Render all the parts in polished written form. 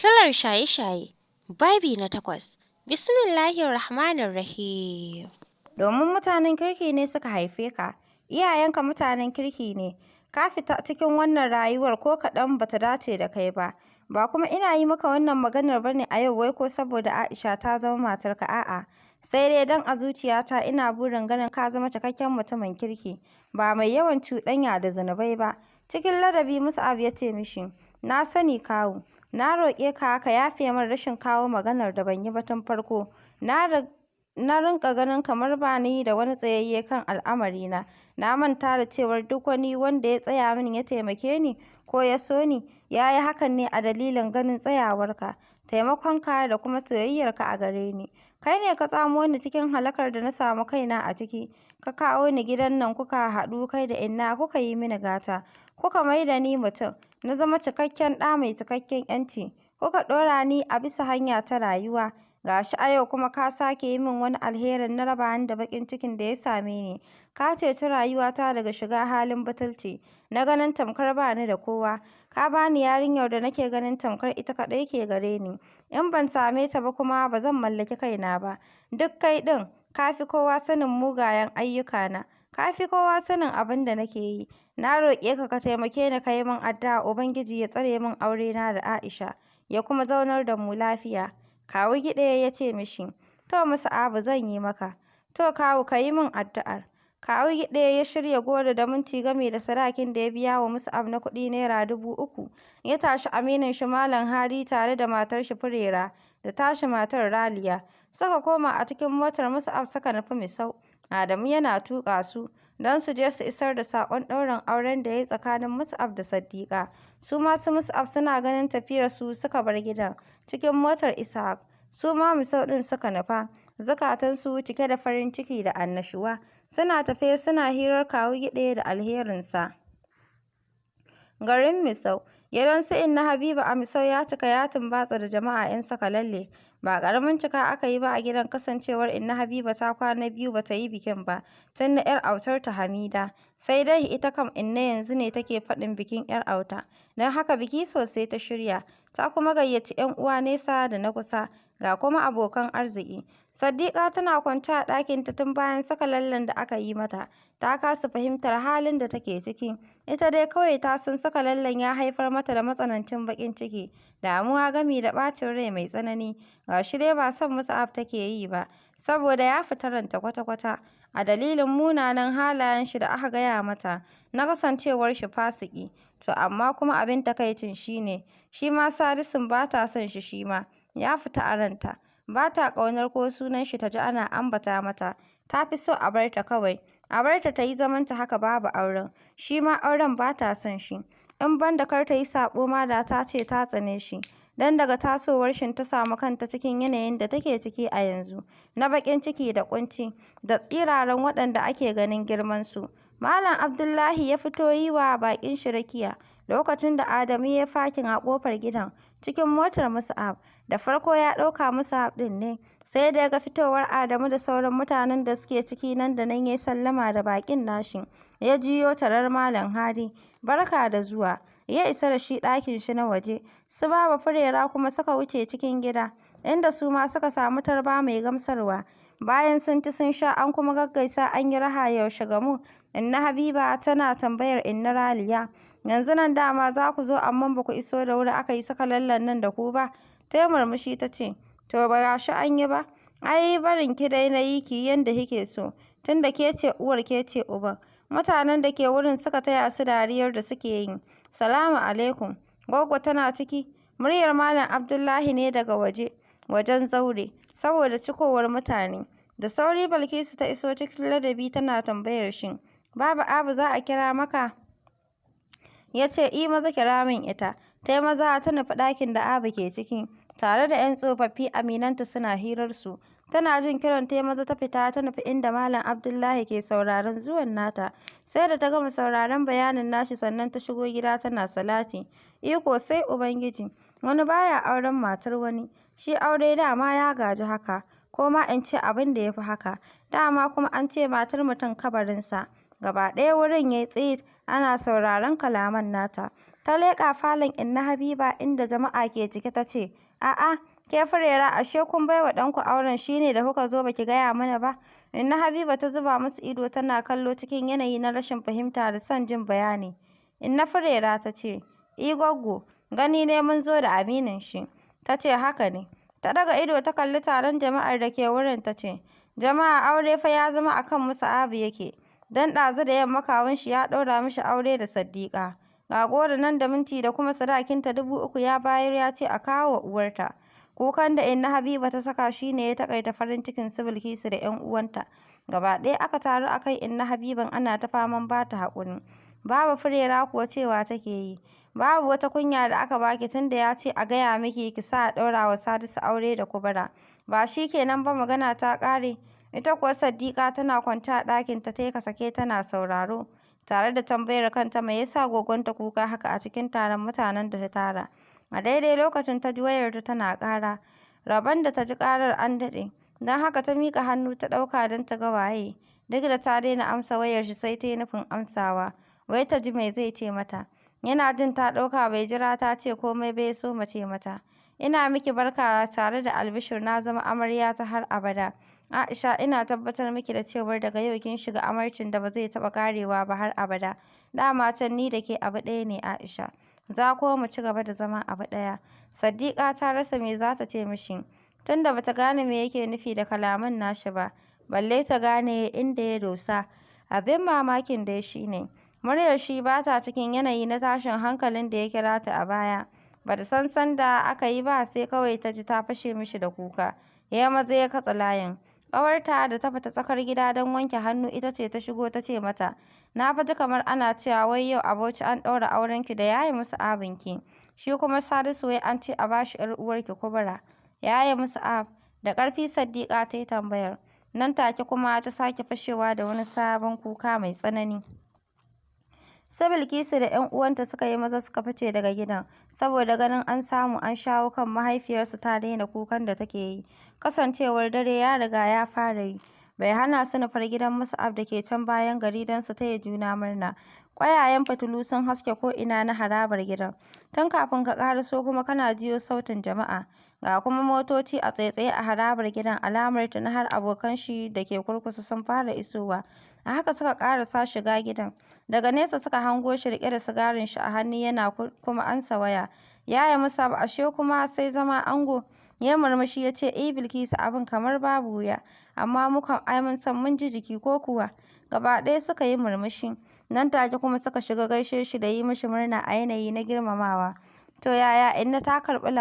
Silar shaye-shaye, babi na 8. Bismillahirrahmanirrahim. Domin mutanen kirki ne suka haife ka, iyayenka mutanen kirki ne, ka fita cikin wannan rayuwar ko kaɗan ba ta dace da kai ba. Ba kuma ina yi maka wannan maganar ba ne a yau wai ko saboda Aisha ta zama matarka, a'a. Sai dai don a zuciyata ina burin ganin ka zama cikakken mutumin kirki, ba mai yawan cuɗanya da zunubai ba. Cikin ladabi Mus'ab ya ce mishi, na sani kawu. Na roƙe ka ka yafe min rashin kawo maganar da ban yi ba tun farko. Na rinƙa ganin kamar ba ni da wani tsayayye kan al'amarina. Na manta da cewar duk wani wanda ya tsaya min ya taimake ni ko ya so ni, ya yi hakan ne a dalilin ganin tsayawarka, taimakonka da kuma soyayyarka a gare ni. Kai ne ka tsamo ni cikin halakar da na samu kaina a ciki. Ka kawo ni gidan nan kuka haɗu kai da inna kuka yi mini gata. Kuka mai da ni mutum. Na zama cikakken ɗa mai cikakken 'yanci. Kuka ɗora ni a bisa hanya ta rayuwa. Ga shi a yau kuma ka sake yi min wani alherin na raba ni da baƙin cikin da ya same ni. Ka ceci rayuwata daga shiga halin butulci, na ganin tamkar ba ni da kowa. Ka ba ni yarinyar da nake ganin tamkar ita kaɗai ke gare ni. In ban same ta ba kuma ba zan mallaki kaina ba. Duk kai ɗin ka fi kowa sanin mugayen ayyukana. Ka fi kowa sanin abin da nake yi. Na roƙe ka ka taimake ni ka yi min addu'a Ubangiji ya tsare min aurena da Aisha, ya kuma zaunar da mu lafiya. Kawu Giɗaya ya ce mishi, to Mus'abu zan yi maka. To kawu ka yi min addu'ar. Kawu Giɗaya ya shirya goro da minti game da sadakin da ya biya wa Mus'ab na kuɗi Naira 3,000. Ya tashi aminin shi Malam Hadi tare da matar shi Furera da tashi matar Raliya. Suka koma a cikin motar Mus'ab suka nufi Misau. Adamu yana tuƙa su don su je su isar da saƙon ɗaurin auren da ya yi tsakanin Mus'ab da Saddiƙa. Su ma su Mus'ab suna ganin tafiyarsu suka bar gidan cikin motar Ishaq. Su ma Misau ɗin suka nufa, zukatansu cike da farin ciki da annashuwa. Suna tafe suna hirar kawu Giɗaya da alherinsa. Garin Misau. Gidan su Inna Habiba a Misau ya cika ya tumbatsa da jama'a 'yan saka lalle. Ba ƙaramin cika aka yi ba a gidan kasancewar Inna Habiba ta kwana biyu ba ta yi bikin ba, tun na 'yar autarta Hamida. Sai dai ita kam Inna yanzu ne take faɗin bikin 'yar auta, don haka biki sosai ta shirya. Ta kuma gayyaci 'yan uwa nesa da na kusa, ga kuma abokan arziki. Saddiƙa tana kwance a ɗakinta tun bayan saka lallen da aka yi mata. Ta kasa fahimtar halin da take ciki. Ita dai kawai ta san saka lallen ya haifar mata da matsanancin baƙin ciki, damuwa gami da ɓacin rai mai tsanani. Ga shi dai ba son Mus'ab take yi ba, saboda ya fita ranta kwata-kwata, a dalilin munanan halayen shi da aka gaya mata, na kasancewar shi fasiki. To amma kuma abin takaicin shi ne, shi ma Sadisun ba ta son shi shi ma, ya fita a ranta. Ba ta ƙaunar ko sunan shi ta ji ana ambata mata. Ta fi so a bar ta kawai. A bar ta ta yi zamanta haka babu auren. Shi ma auren ba ta son shi. In ban da kar ta yi saɓo ma da ta ce ta tsane shi. Don daga tasowar shi ta samu kanta cikin yanayin da take ciki a yanzu, na baƙin ciki da ƙunci, da tsiraran waɗanda ake ganin girmansu. Malam Abdullahi ya fito yi wa baƙin shi rakiya, lokacin da Adamu ya yi fakin a ƙofar gidan, cikin motar Mus'ab. Da farko ya ɗauka Mus'ab ɗin ne, sai da ya ga fitowar Adamu da sauran mutanen da suke ciki nan da nan ya yi sallama da baƙin nashi. Ya jiyo tarar Malam Hadi, barka da zuwa. Ya isa da shi ɗakin shi na waje. Su Baba Furera kuma suka wuce cikin gida, inda su ma suka samu tarba mai gamsarwa. Bayan sun ci sun sha an kuma gaggaisa an yi raha yaushe gamu. Inna Habiba tana tambayar Inna Raliya, yanzu nan dama za ku zo amma ba ku iso da wuri aka yi saka lallen nan da ku ba? Ta yi murmushi ta ce, to ba ga shi an yi ba. Ai barin ki dai na yi ki yanda kike so, tunda ke ce uwar ke ce uban. Mutanen da ke wurin suka taya su dariyar da suke yi. Salamu alaikum. Goggo tana ciki. Muryar Malam Abdullahi ne daga wajen zaure, saboda cikowar mutane. Da sauri Balkisu ta iso cikin ladabi tana tambayar shi, Baba Abu za a kira maka? Ya ce, I maza kira min ita. Ta yi maza ta nufi ɗakin da Abu ke ciki, tare da 'yan tsofaffi aminanta suna hirarsu. Tana jin kiran ta yi maza ta fita ta nufi inda Malam Abdullahi ke sauraron zuwan nata. Sai da ta gama sauraron bayanin nashi sannan ta shigo gida tana salati. Iko sai Ubangiji, wani baya auren matar wani. Shi aure dama ya gaji haka, ko ma in ce abin da ya fi haka. Dama kuma an ce matar mutum kabarinsa. Gaba ɗaya wurin ya yi tsit ana sauraron kalaman nata. Ta leƙa falon Inna Habiba inda jama'a ke cike ta ce, "A'a, ke Furera ashe kun bai wa ɗanku auren shi ne da kuka zo ba ki gaya mana ba?" Inna Habiba ta zuba musu ido tana kallo cikin yanayi na rashin fahimta da son jin bayani. Inna Furera ta ce, "I gwaggo, gani ne mun zo da aminin shi." Ta ce, "Haka ne." Ta ɗaga ido ta kalli taron jama'ar da ke wurin ta ce, "Jama'a aure fa ya zama a kan Musa'abu yake, don ɗazu da yamma kawun shi ya ɗaura mishi aure da Saddiƙa. Ga goro nan da minti da kuma sadakinta 3,000 ya bayar ya ce a kawo wa uwarta." Kukan da Inna Habiba ta saka shi ne ya taƙaita farin cikin su Bilkisu da 'yan uwanta. Gaba ɗaya aka taru a kan Inna Habiban ana ta faman ba ta haƙuri. Baba Furera kuwa cewa take yi, "Babu wata kunya da aka baki tunda ya ce a gaya miki ki sa a ɗaura wa Sadisu aure da Kubura. Ba shi kenan ba magana ta ƙare." Ita kuwa Saddiƙa tana kwance a ɗakinta ta yi kasake tana sauraro, tare da tambayar kanta me yasa gogonta kuka haka a cikin taron mutanen da ta tara. A daidai lokacin ta ji wayarta tana ƙara. Rabon da ta ji ƙarar an daɗe, don haka ta miƙa hannu ta ɗauka don ta ga waye. Duk da ta daina amsa wayar shi sai ta yi nufin amsawa, wai ta ji me zai ce mata. Yana jin ta ɗauka bai jira ta ce komai ba ya soma ce mata, "Ina miki barka tare da albishir na zama amarya ta har abada. Aisha ina tabbatar miki da cewar daga yau kin shiga amarcin da ba zai taɓa ƙarewa ba har abada. Dama can ni da ke abu ɗaya ne Aisha. Za kuma mu ci gaba da zama abu ɗaya." Saddiƙa ta rasa me za ta ce mishi, tunda ba ta gane me yake nufi da kalaman nashi ba, balle ta gane inda ya dosa. Abin mamakin dai shi ne, muryar shi ba ta cikin yanayi na tashin hankalin da ya kira ta a baya. Ba ta san sanda aka yi ba sai kawai ta ji ta fashe mishi da kuka. Ya maza ya katse layin. Ƙawarta da ta fita tsakar gida don wanke hannu ita ce ta shigo ta ce mata, "Na fa ji kamar ana cewa wai yau a Bauchi an ɗaura aurenki da yaye Musa'abinki. Shi kuma Sadisu wai an ce a ba shi 'yar uwarki Kubura." Yaye Musa'ab? Da ƙarfi Saddiƙa ta yi tambayar. Nan take kuma ta sake fashewa da wani sabon kuka mai tsanani. Su Bilkisu da 'yan uwanta suka yi maza suka fice daga gidan, saboda ganin an samu an shawo kan mahaifiyarsu ta daina kukan da take yi. Kasancewar dare ya riga ya fara yi, bai hana su nufar gidan Mus'ab da ke can bayan gari don su taya juna murna. Ƙwayayen fitilu sun haske ko'ina na harabar gidan. Tun kafin ka ƙaraso kuma kana jiyo sautin jama'a. Ga kuma motoci a tsaitsaye a harabar gidan, alamar tuni har abokan shi da ke kurkusa sun fara isowa. A haka suka ƙarasa shiga gidan. Daga nesa suka hango shi riƙe da sigarin shi a hannu yana kuma ansa waya. Yaya Mus'ab ashe kuma sai zama ango? Ya murmushi ya ce, Bilkisu abin kamar babu wuya, amma mu kam ai mun san mun ji jiki ko kuwa?" Gaba ɗaya suka yi murmushi. Nan take kuma suka shiga gaishe shi da yi mishi murna a yanayi na girmamawa. "To yaya Inna ta karɓi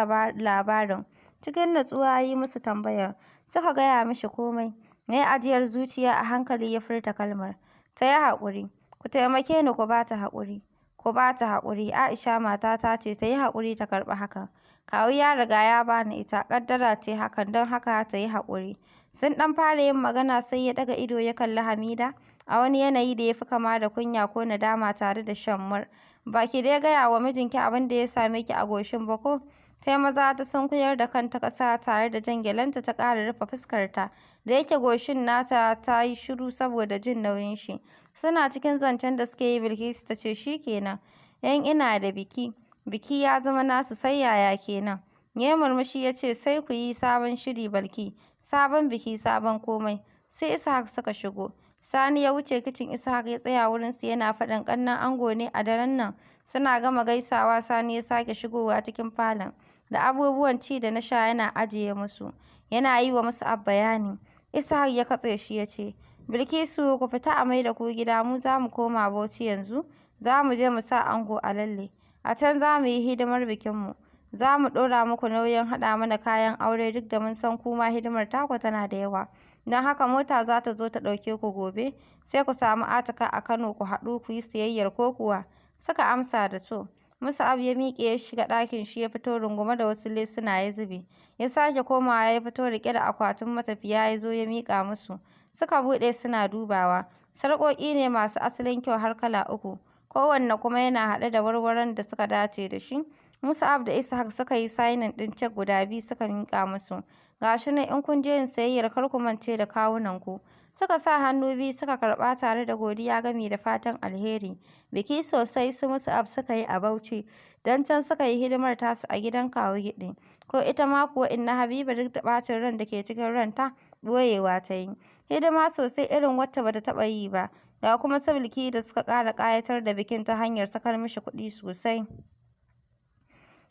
labarin?" Cikin natsuwa ya yi musu tambayar. Suka gaya mishi komai. Ya yi ajiyar zuciya a hankali ya furta kalmar, "Ta yi haƙuri. Ku taimake ni ku ba ta haƙuri. Ku ba ta haƙuri. Aisha matata ce, ta yi haƙuri ta karɓi hakan. Kawu ya riga ya ba ni ita, ƙaddara ce hakan, don haka ta yi haƙuri." Sun ɗan fara yin magana sai ya ɗaga ido ya kalli Hamida a wani yanayi da ya fi kama da kunya ko nadama tare da shammur. "Ba ki dai gaya wa mijinki abin da ya same ki a goshin ba ko?" Ta yi maza ta sunkuyar da kanta ƙasa tare da jan gyalenta ta ƙara rufe fuskarta, da yake goshin nata ta yi shiru saboda jin nauyin shi. Suna cikin zancen da suke yi Bilkisu ta ce, "Shi kenan, 'yan ina da biki. Biki ya zama nasu sai yaya kenan?" Ya yi murmushi ya ce, "Sai ku yi sabon shiri Balki, sabon biki sabon komai." Sai Ishaq suka shigo. Sani ya wuce kicin, Ishaq ya tsaya wurinsu yana faɗin ƙannen ango ne a daren nan. Suna gama gaisawa Sani ya sake shigowa cikin falon da abubuwan ci da na sha yana ajiye musu. Yana yi wa Mus'ab bayani. Ishaq ya katse shi ya ce, "Bilkisu ku fita a mai da ku gida, mu za mu koma Bauchi yanzu. Za mu je mu sa ango a lalle. A can za mu yi hidimar bikinmu. Za mu ɗora muku nauyin haɗa mana kayan aure duk da mun san ku ma hidimar taku tana da yawa. Don haka mota za ta zo ta ɗauke ku gobe, sai ku samu Atika a Kano ku haɗu ku yi siyayyar ko kuwa?" Suka amsa da to. Mus'ab ya miƙe ya shiga ɗakin shi ya fito rungume da wasu lesuna ya zube. Ya sake komawa ya fito riƙe da akwatin matafiya ya zo ya miƙa musu. Suka buɗe suna dubawa. Sarƙoƙi ne masu asalin kyau har kala 3, kowanne kuma yana haɗe da warwaron da suka dace da shi. Mus'ab da Ishaq suka yi sainin ɗin cek guda 2 suka miƙa musu. "Ga shi nan in kun je yin siyayyar kar ku mance da kawunanku." Suka sa hannu biyu suka karɓa tare da godiya gami da fatan alheri. Biki sosai su Mus'ab suka yi a Bauchi, don can suka yi hidimar tasu a gidan kawu Giɗi. Ko ita ma kuwa Inna Habiba duk da ɓacin ran da ke cikin ranta, ɓoyewa ta yi. Hidima sosai irin wacce ba ta taɓa yi ba. Ga kuma su Bilki da suka ƙara ƙayatar da bikin ta hanyar sakar mishi kuɗi sosai.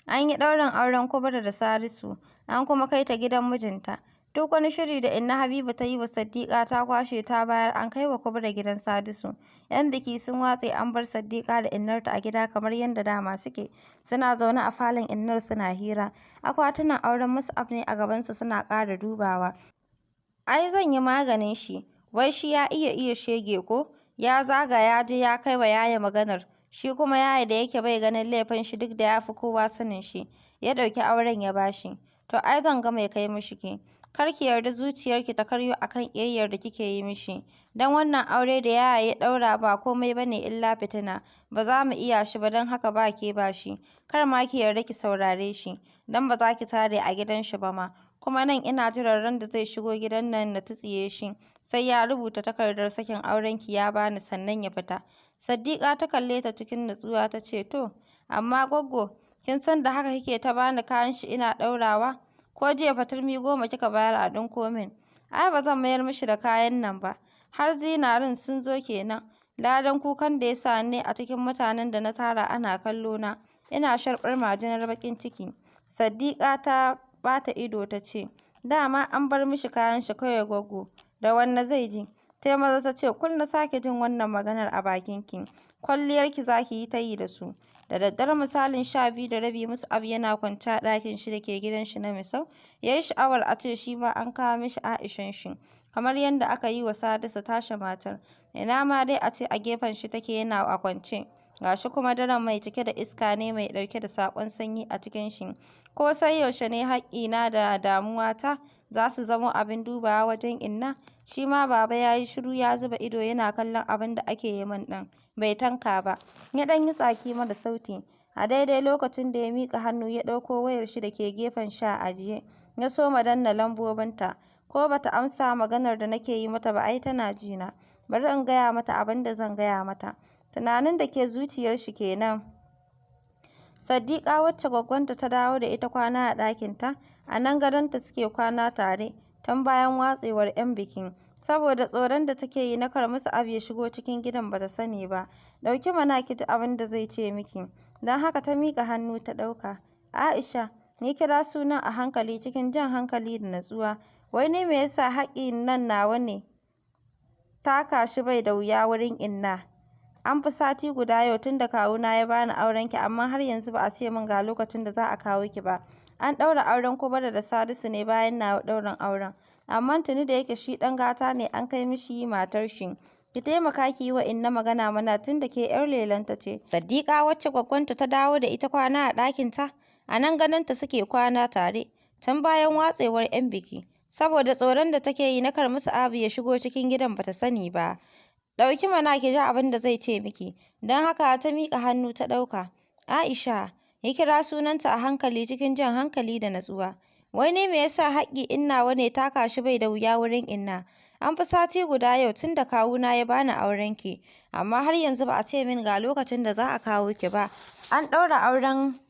An yi ɗaurin auren Kubra da Salisu, an kuma kai ta gidan mijinta. Duk wani shiri da Inna Habiba ta yi wa Siddiƙa ta kwashe ta bayar an kai wa Kubra gidan Sadisu. 'Yan biki sun watse an bar Siddiƙa da innarta a gida kamar yadda dama suke. Suna zaune a falon innar suna hira. Akwatunan auren Mus'ab ne a gabansu suna ƙara dubawa. Ai zan yi maganin shi, wai shi ya iya shege ko? Ya zaga ya je ya kai wa Yaya maganar. Shi kuma Yaya da yake bai ganin laifin shi duk da ya fi kowa sanin shi, ya ɗauki auren ya ba shi. To ai zan ga mai kai mishi ke. Kar ki yarda zuciyarki ta karyo a kan ƙiyayyar da kike yi mishi. Don wannan aure da Yaya ya ɗaura ba komai ba ne illa fitina. Ba za mu iya shi ba don haka ba ke ba shi. Kar ma ki yarda ki saurare shi, don ba za ki tare a gidan shi ba ma. Kuma nan ina jiran ran da zai shigo gidan nan na tutsiye shi. Sai ya rubuta takardar sakin aurenki ya bani sannan ya fita. Siddiƙa ta kalle ta cikin nutsuwa ta ce, to, amma Gwaggo, kin san da haka kike ta bani kayan shi ina ɗaurawa? Ko jiya fa turmi 10 kika bayar a ɗinko min? Ai ba zan mayar mishi da kayan nan ba. Har zinarin sun zo kenan. Ladan kukan da ya sa ni a cikin mutanen da na tara ana kallo na. Ina sharɓar majinar baƙin ciki. Siddiƙa ta ɓata ido ta ce, dama an bar mishi kayan shi kawai Gwaggo. Da wanne zai ji? Tai maza ta ce, kul na sake jin wannan maganar a bakinki, kwalliyarki za ki yi ta yi da su. Da daddare misalin 12:30 Mus'ab yana kwance a ɗakin shi da ke gidan shi na Misau, ya yi sha'awar a ce shi ma an kawo mishi Aishan shi, kamar yadda aka yi wa Sadisu tashi matar. Ina ma dai a ce a gefen shi take yana a kwance. Ga shi kuma daren mai cike da iska ne mai ɗauke da saƙon sanyi a cikin shi. Ko sai yaushe ne haƙƙina da damuwata za su zamo abin dubawa wajen Inna? Shi ma Baba ya yi shiru ya zuba ido yana kallon abin da ake yi min ɗin. Bai tanka ba. Ya ɗan yi tsaki mara sauti. A daidai lokacin da ya miƙa hannu ya ɗauko wayar shi da ke gefen shi a ajiye. Ya soma danna lambobinta. Ko ba ta amsa maganar da nake yi mata ba ai tana ji na. Bari in gaya mata abin da zan gaya mata. Tunanin da ke zuciyar shi kenan. Siddiƙa wacce gwaggonta ta dawo da ita kwana a ɗakinta, a nan gadonta suke kwana tare, tun bayan watsewar 'yan bikin. Saboda tsoron da take yi na kar Mus'ab ya shigo cikin gidan ba ta sani ba. Ɗauki mana ki ji abin da zai ce miki. Don haka ta miƙa hannu ta ɗauka. Aisha, ni kira sunan a hankali cikin jan hankali da natsuwa. Wai ni me yasa haƙƙin nan nawa ne? Taka shi bai da wuya wurin Inna. An fi sati guda yau tun da kawuna ya bani aurenki amma har yanzu ba a ce min ga lokacin da za a kawo ki ba. An ɗaura auren Kubra da Sadisu ne bayan nawa ɗaurin auren. Amma tuni da yake shi ɗan gata ne an kai mishi matar shi. Ki taimaka ki yi wa Inna magana mana tun da ke 'yar lelanta ce. Siddiƙa wacce gwaggonta ta dawo da ita kwana a ɗakinta, a nan gadonta suke kwana tare, tun bayan watsewar 'yan biki. Saboda tsoron da take yi na kar Mus'ab ya shigo cikin gidan ba ta sani ba. Ɗauki mana ki ji abin da zai ce miki. Don haka ta miƙa hannu ta ɗauka. Aisha, ya kira sunanta a hankali cikin jan hankali da natsuwa. Wai ne me yasa haƙƙi in nawa ne taka shi bai da wuya wurin Inna? An fi sati guda yau tun da kawuna ya bani aurenki, amma har yanzu ba a ce min ga lokacin da za a kawo ki ba. An ɗaura auren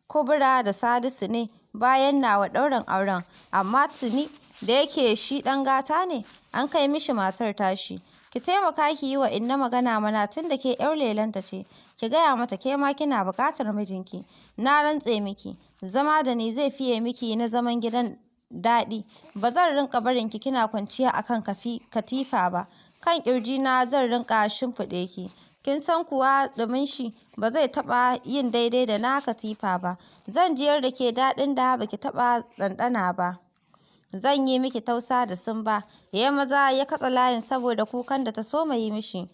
Kubra da Sadisu ne bayan nawa ɗaurin auren, amma tuni da yake shi ɗan gata ne, an kai mishi matar tashi. Ki taimaka ki yi wa Inna magana mana tun da ke 'yar lelanta ce. Ki gaya mata ke ma kina buƙatar mijinki. Na rantse miki, zama da ni zai fiye miki na zaman gidan daɗi. Ba zan rinƙa barin ki kina kwanciya a kan katifa ba. Kan ƙirjina zan rinƙa shimfiɗe ki. Kin san kuwa ɗumin shi ba zai taɓa yin daidai da na katifa ba. Zan jiyar da ke daɗin da ba ki taɓa ɗanɗana ba. Zan yi miki tausa da sumba. Ya maza ya katse layin saboda kukan da ta soma yi mishi.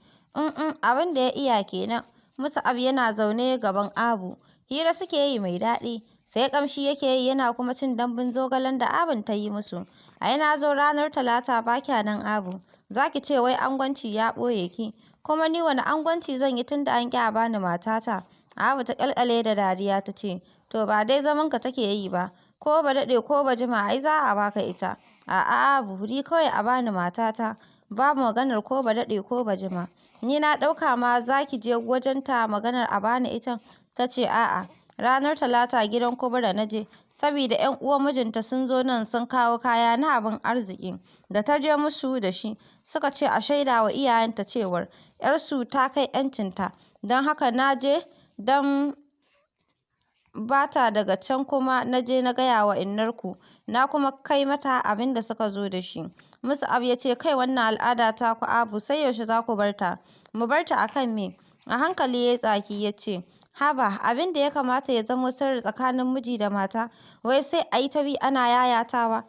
Abin da ya iya kenan. Mus'ab yana zaune gaban Abu. Hira suke yi mai daɗi. Sai ƙamshi yake yi yana kuma cin dambun zogalen da Abun ta yi musu. Ai na zo ranar Talata ba kya nan Abu. Za ki ce wai angwanci ya ɓoye ki. Kuma ni wani angwanci zan yi tun da an ƙi a bani matata? Abu ta ƙalƙale da dariya ta ce, to ba dai zamanka take yi ba. Ko ba daɗe ko ba jima ai za a baka ita. A'a Abu, ni kawai a bani matata. babu maganar ko ba daɗe ko ba jima. Ni na ɗauka ma za ki je wajenta maganar a bani ita. Ta ce a'a, ranar Talata gidan Kubura na je, saboda 'yan uwan mijinta sun zo nan sun kawo kaya na abin arziki da ta je musu da shi. Suka ce a shaida wa iyayenta cewar 'yarsu ta kai 'yancinta, don haka na je don ba ta daga can kuma na je na gaya wa innarku, na kuma kai mata abin da suka zo da shi. Mus'ab ya ce kai wannan al'ada taku Abu sai yaushe za ku bar ta? Mu bar ta a kan me? A hankali ya yi tsaki ya ce, haba abin da ya kamata ya zamo sirri tsakanin miji da mata, wai sai a yi ta bi ana yayatawa.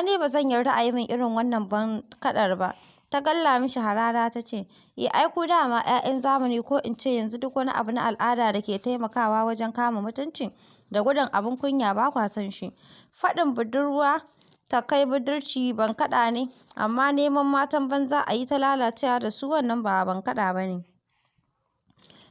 Ni ba zan yarda a yi min irin wannan bankaɗar ba. Ta galla mishi harara ta ce, ai ku dama 'ya'yan zamani ko in ce yanzu duk wani abu na al'ada da ke taimakawa wajen kama mutunci da gudun abin kunya ba kwa son shi. Faɗin budurwa ta kai budurci bankaɗa ne, amma neman matan banza a yi ta lalacewa da su wannan ba bankaɗa ba ne.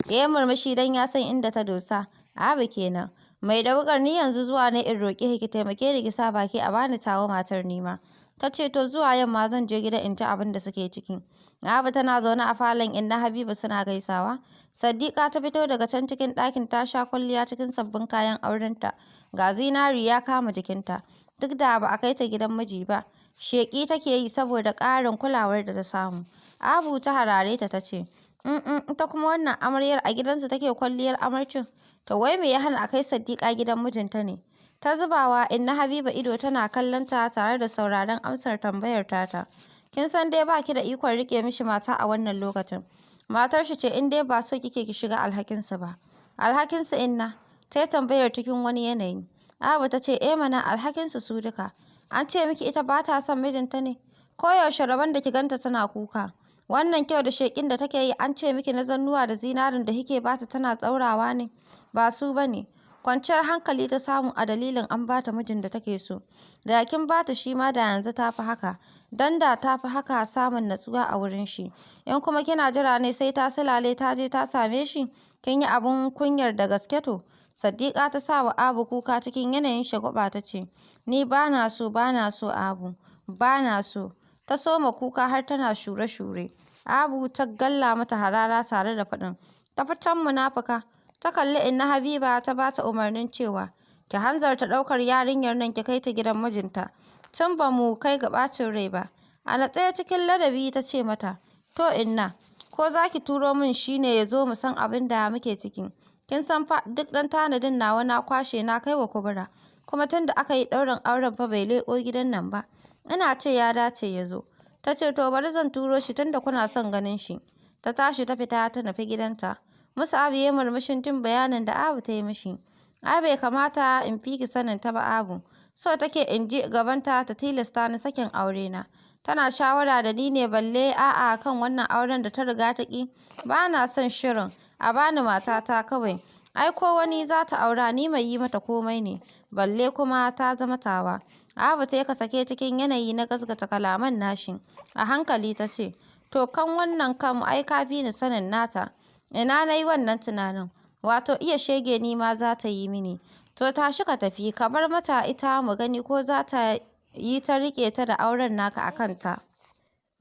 Ya yi murmushi don ya san inda ta dosa. Abu kenan. Mai da wuƙar ni yanzu zuwa ne in roƙe ki taimake ni ki sa baki a bani tawa matar nima. Ta ce to zuwa yamma zan je gida in ji abin da suke ciki. Abu tana zaune a falon inna Habiba suna gaisawa. Saddiƙa ta fito daga can cikin ɗakin ta sha kwalliya cikin sabbin kayan aurenta. Ga zinari ya kama jikinta. Duk da ba a kai ta gidan miji ba. Sheƙi take yi saboda ƙarin kulawar da ta samu. Abu ta harare ta ta ce, ita kuma wannan amaryar a gidansu take kwalliyar amarcin. To wai me ya hana a kai Saddiƙa gidan mijinta ne? Ta zubawa inna Habiba ido tana kallon ta tare da sauraron amsar tambayar tata. Kin san dai ba ki da ikon riƙe mishi mata a wannan lokacin. Matar shi ce in dai ba so kike ki shiga alhakinsa ba. Alhakinsa inna? Ta yi tambayar cikin wani yanayi. Abu ta ce mana alhakinsu su duka. An ce miki ita ba ta son mijinta ne? Koyaushe rabon da ki ganta tana kuka. Wannan kyau da sheƙin da take yi an ce miki na zannuwa da zinarin da kike bata tana tsaurawa ne? Ba su ba ne. Kwanciyar hankali ta samu a dalilin an ba ta mijin da take so. Da kin ba ta shi ma da yanzu ta fi haka. Don da ta fi haka samun natsuwa a wurin shi. In kuma kina jira ne sai ta silale ta je ta same shi, kin yi abin kunyar da gaske to. Saddiƙa ta sa wa Abu kuka cikin yanayin shagwaɓa ta ce, ni ba na so Abu, ba na so. Ta soma kuka har tana shure-shure. Abu ta galla mata harara tare da faɗin, tafi can munafuka. Ta kalli inna Habiba ta ba ta umarnin cewa, ki hanzarta ɗaukar yarinyar nan ki kai ta gidan mijinta. Tun ba mu kai ga ɓacin rai ba. A natse cikin ladabi ta ce mata, to inna, ko za ki turo min shi ne ya zo mu san abin da muke ciki. Kin san fa duk ɗan tanadin nawa na kwashe na kai wa Kubura. Kuma tun da aka yi ɗaurin auren fa bai leƙo gidan nan ba. Ina ce ya dace ya zo. Ta ce to bari zan turo shi tun da kuna son ganin shi. Ta tashi ta fita ta nufi gidanta. Mus'ab ya yi murmushin jin bayanin da Abu ta yi mishi. Ai bai kamata in fi ki sanin ta ba Abu. So take in ji gabanta ta tilasta ni sakin aure na. Tana shawara da ni ne balle a'a kan wannan auren da ta riga ta ƙi. Ba na son shirin. A bani matata kawai. Ai ko wani za ta aura ni mai yi mata komai ne. Balle kuma ta zama tawa. Abu ta ka sake cikin yanayi na gasgata kalaman nashi. A hankali ta ce, to kan wannan kam ai ka fi ni sanin nata. Ina na yi wannan tunanin. Wato iya shege ni ma za ta yi mini. To tashi ka tafi ka bar mata ita mu gani ko za ta yi ta riƙe ta da auren naka a kanta.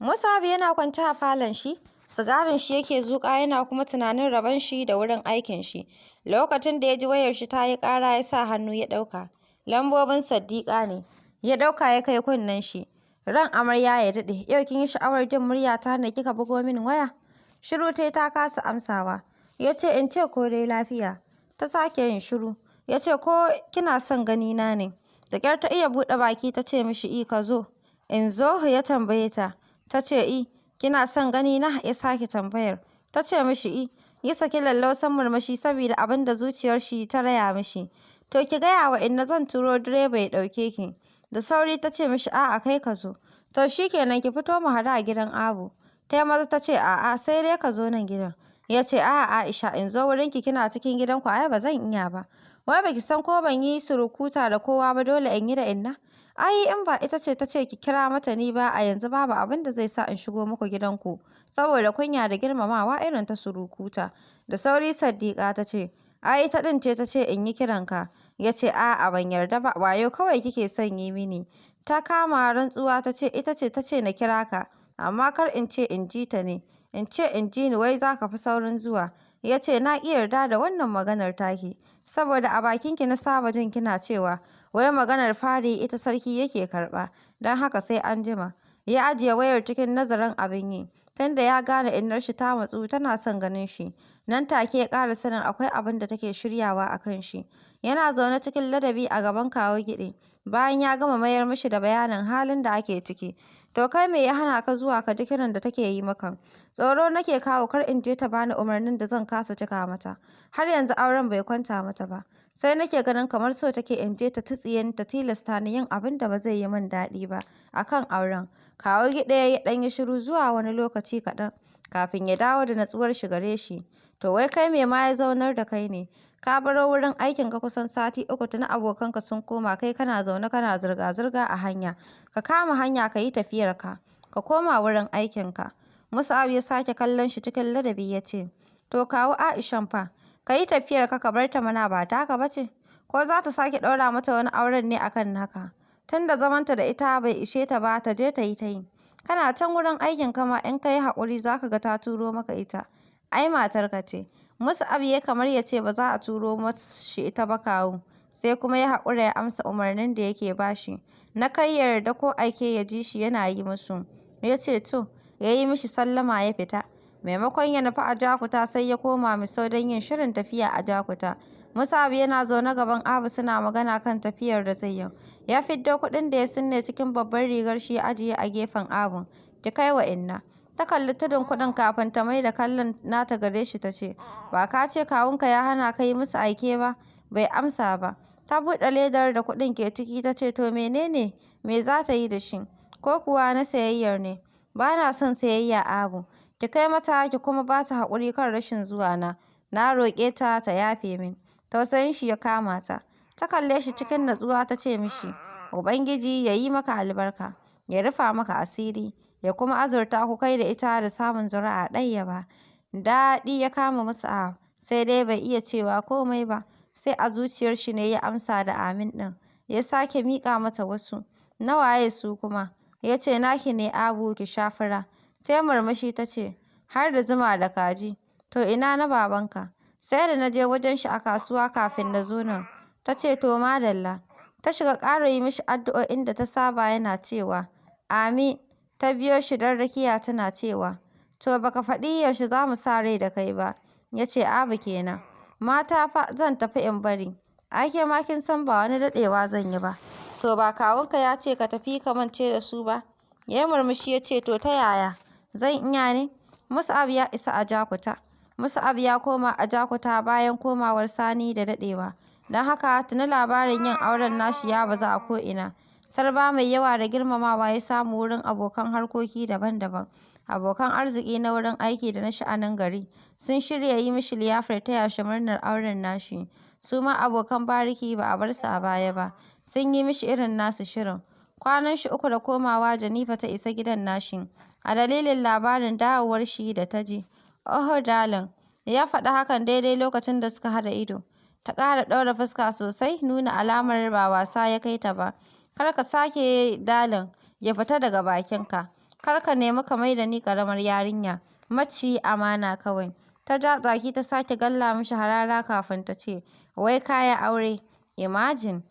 Mus'ab yana kwance a falon shi. Sigarin shi yake zuƙa yana kuma tunanin rabon shi da wurin aikin shi. Lokacin da ya ji wayar shi ta yi ƙara ya sa hannu ya ɗauka. Lambobin Saddiƙa ne. Ya ɗauka ya kai kunnen shi. Ran amarya ya daɗe. Yau kin yi sha'awar jin muryata ne kika bugo min waya? Shiru ta kasa amsawa. Ya ce in ce ko dai lafiya. Ta sake yin shiru. Ya ce ko kina son ganina ne? Da ƙyar ta iya buɗe baki ta ce mishi ka zo. In zo? Ya tambaye ta. Ta ce kina son ganina? Ya sake tambayar. Ta ce mishi ya saki lallausan murmushi saboda abin da zuciyar shi ta raya mishi. To ki gaya wa inna zan turo direba ya ɗauke ki. Da sauri ta ce mishi a'a kai ka zo. To shi kenan ki fito mu haɗu a gidan Abu. Ta yi maza ta ce a'a sai dai ka zo nan gidan. Ya ce a'a Aisha in zo wurinki kina cikin gidanku ai ba zan iya ba. Wai baki san ko ban yi surukuta da kowa ba dole in yi da inna? Ai in ba ita ce ta ce ki kira mata ni ba a yanzu babu abin da zai sa in shigo muku gidanku. Saboda kunya da girmamawa irin ta surukuta. Da sauri Saddiƙa ta ce, ai ita ɗin ce ta ce in yi kiranka. Ya ce a'a ban yarda ba, wayo kawai kike son yi mini. Ta kama rantsuwa ta ce ita ce ta ce na kira ka. amma kar in ce in ji ta ne, in ce in ji ni wai za ka fi saurin zuwa. Ya ce na ƙi yarda da wannan maganar taki, saboda a bakinki na saba jin kina cewa wai maganar fari ita sarki yake karɓa, don haka sai an jima. Ya ajiye wayar cikin nazarin abin yi, tunda ya gane innar shi ta matsu tana son ganin shi. Nan take ya ƙara sanin akwai abin da take shiryawa a kan shi. Yana zaune cikin ladabi a gaban Kawu Giɗi, bayan ya gama mayar mishi da bayanin halin da ake ciki. To kai me ya hana ka zuwa ka ji kiran da take yi maka? Tsoro nake kawo kar in je ta bani umarnin da zan kasa cika mata. Har yanzu auren bai kwanta mata ba. Sai nake ganin kamar so take in je ta tsiye ni ta tilasta ni yin abin da ba zai yi min daɗi ba a kan auren. Kawu Giɗi ya ɗan yi shiru zuwa wani lokaci kaɗan, kafin ya dawo da natsuwar shi gare shi. To wai kai me ma ya zaunar da kai ne? Ka baro wurin aikinka kusan sati uku tuni abokanka sun koma kai kana zaune kana zirga-zirga a hanya. Ka kama hanya ka yi tafiyarka, ka koma wurin aikinka. Mus'ab ya sake kallon shi cikin ladabi ya ce, to kawu Aishan fa, ka yi tafiyarka ka bar ta mana ba taka ba ce? Ko za ta sake ɗaura mata wani auren ne akan naka? Tunda zamanta da ita bai ishe ta ba ta je ta yi ta yi. Kana can wurin aikinka ma in ka yi haƙuri za ka ga ta turo maka ita. Ai matarka ce. Mus'ab ya kamar ya ce ba za a turo mashi ita ba kawu. Sai kuma ya haƙura ya amsa umarnin da yake ba shi. Na kai ya yarda ko aike ya ji shi yana yi musu. Ya ce to, ya yi mishi sallama ya fita. Maimakon ya nufi Ajakuta sai ya koma Misau don yin shirin tafiya Ajakuta. Mus'ab yana zaune gaban Abu suna magana kan tafiyar da zai yi. Ya fiddo kuɗin da ya sinne cikin babbar rigar shi ya ajiye a gefen Abun. Ki kai wa Inna. Ta kalli tudun kuɗin kafin ta mai da kallon nata gare shi ta ce, ba ka ce kawunka ya hana ka yi musu aike ba? Bai amsa ba. Ta buɗe ledar da kuɗin ke ciki ta ce to menene? Me za ta yi da shi? Ko kuwa na sayayyar ne? Ba na son sayayya Abu. Ki kai mata ki kuma ba ta haƙuri kan rashin zuwa na. Na roƙe ta ta yafe min. Tausayin shi ya kama ta. Ta kalle shi cikin natsuwa ta ce mishi, Ubangiji ya yi maka albarka, ya rufa maka asiri, ya kuma azurta ku kai da ita da samun zuri'a ɗayyaba. Daɗi ya kama Mus'ab, sai dai bai iya cewa komai ba, sai a zuciyar shi ne ya amsa da amin ɗin. Ya sake miƙa mata wasu. Na waye su kuma? Ya ce naki ne Abu ki sha fura. Ta murmushi ta ce, har da zuma da kaji. To ina na babanka? Sai da na je wajen shi a kasuwa kafin na zo nan. Ta ce to madalla. Ta shiga ƙara yi mishi addu'o'in da ta saba yana cewa, amin. Ta biyo shi don rakiya tana cewa, to baka faɗi yaushe za mu sa rai da kai ba. Ya ce Abu kenan. Mata fa zan tafi in bari. Ai ke ma kin san ba wani daɗewa zan yi ba. To ba kawunka ya ce ka tafi ka mance da su ba? Ya yi murmushi ya ce to ta yaya? Zan iya ne? Mus'ab ya isa Ajakuta. Mus'ab ya koma Ajakuta bayan komawar Sani da daɗewa. Don haka tuni labarin yin auren nashi ya bazu a ko'ina. Tarba mai yawa da girmamawa ya samu wurin abokan harkoki daban-daban. Abokan arziki na wurin aiki da na sha'anin gari sun shirya yi mishi liyafar taya shi murnar auren nashi. Su ma abokan bariki ba a bar su a baya ba. Sun yi mishi irin nasu shirin. Kwanan shi uku da komawa Janifa ta isa gidan nashi. A dalilin labarin dawowar shi da ta ji. Oh darling, ya faɗi hakan daidai lokacin da suka haɗa ido. Ta ƙara ɗaura fuska sosai, nuna alamar ba wasa ya kai ta ba. Kar ka sake darling ya fita daga bakinka. Kar ka nemi ka mai da ni ƙaramar yarinya. Maciyi amana kawai. Ta ja tsaki ta sake galla mishi harara kafin ta ce, wai kaya aure. Imagine.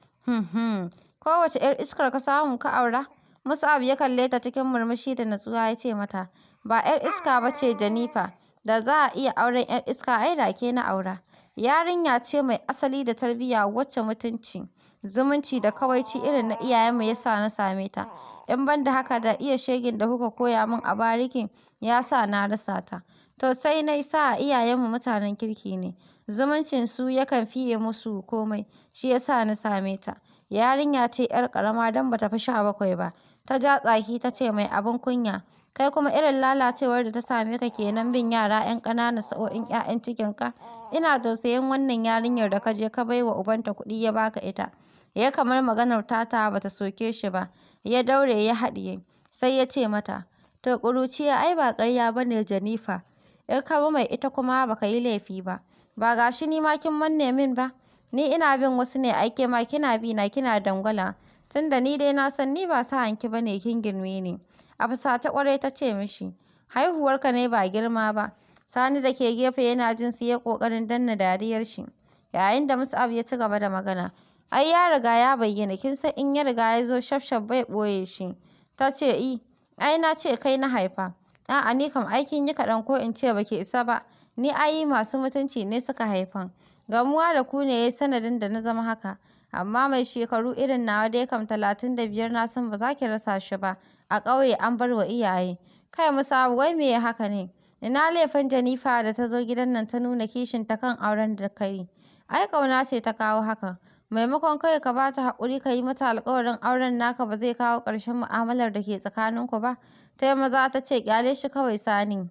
Kowace 'yar iskar ka samu ka aura? Mus'ab ya kalle ta cikin murmushi da natsuwa ya ce mata, ba 'yar iska ba ce Janifa. Da za a iya auren 'yar iska ai da ke na aura. Yarinya ce mai asali da tarbiyya wacce mutunci, zumunci da kawaici irin na iyayenmu ya sa na same ta. In ban da haka da iya shegin da kuka koya min a barikin ya sa na rasa ta. To sai na yi sa'a iyayenmu mutanen kirki ne. Zumuncinsu yakan fiye musu komai, shi ya sa na same ta. Yarinya ce 'yar ƙarama don ba ta fi 17 ba. Ta ja tsaki ta ce mai abin kunya. Kai kuma irin lalacewar da ta same ka kenan bin yara 'yan ƙananan sa'o'in 'ya'yan cikinka. Ina tausayin wannan yarinyar da ka je ka bai wa ubanta kuɗi ya baka ita. Ya kamar maganar tata ba ta soke shi ba. Ya daure ya haɗiye. Sai ya ce mata, to ƙuruciya ai ba ƙarya ba ne Janifa. In ka bi mai ita kuma ba ka yi laifi ba. Ba ga shi ni ma kin manne min ba. Ni ina bin wasu ne ai ke ma kina bi na kina dangwala. Tunda ni dai na san ni ba sa'anki ba ne kin girme ni. A fusace ƙwarai ta ce mishi, haihuwarka ne ba girma ba. Sani da ke gefe yana jin su ya ƙoƙarin danne dariyar shi. Yayin da Mus'ab ya ci gaba da magana, ai ya riga ya bayyana, kin san in ya riga ya zo shaf-shaf bai ɓoye shi. Ta ce, ai na ce kai na haifa. A'a ni kam ai kin yi kaɗan ko in ce baki isa ba. Ni ai masu mutunci ne suka haifan. Gamuwa da ku ne ya yi sanadin da na zama haka. Amma mai shekaru irin nawa dai kam 35 na san ba za ki rasa shi ba. A ƙauye an bar wa iyaye. Kai Mus'ab wai me ya haka ne? Ina laifin Janifa da ta zo gidan nan ta nuna kishinta kan auren da ka yi? Ai ƙauna ce ta kawo hakan. Maimakon kai ka ba ta haƙuri ka yi mata alƙawarin auren naka ba zai kawo ƙarshen mu'amalar da ke tsakaninku ba. Ta yi maza ta ce ƙyale shi kawai Sani.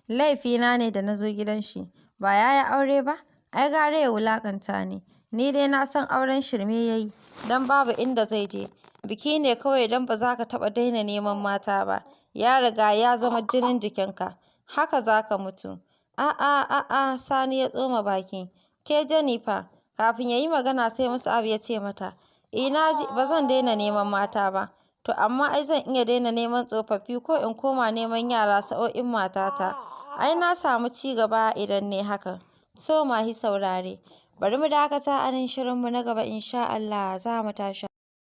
Laifina ne da na zo gidan shi. Ba ya yi aure ba? Ai gara ya wulaƙanta ni. Ni dai na san auren shirme ya yi, don babu inda zai je. Biki ne kawai don ba za ka taɓa daina neman mata ba. Ya riga ya zama jinin jikinka. Haka za ka mutu. A'a, Sani ya tsoma baki. Ke Jenifa, kafin ya yi magana sai Mus'ab ya ce mata, na ji ba zan daina neman mata ba. To amma ai zan iya daina neman tsofaffi ko in koma neman yara sa'o'in matata. Ai na samu ci gaba idan ne hakan. So masu saurare, bari mu dakata a nan shirinmu na gaba insha Allah za mu tashi.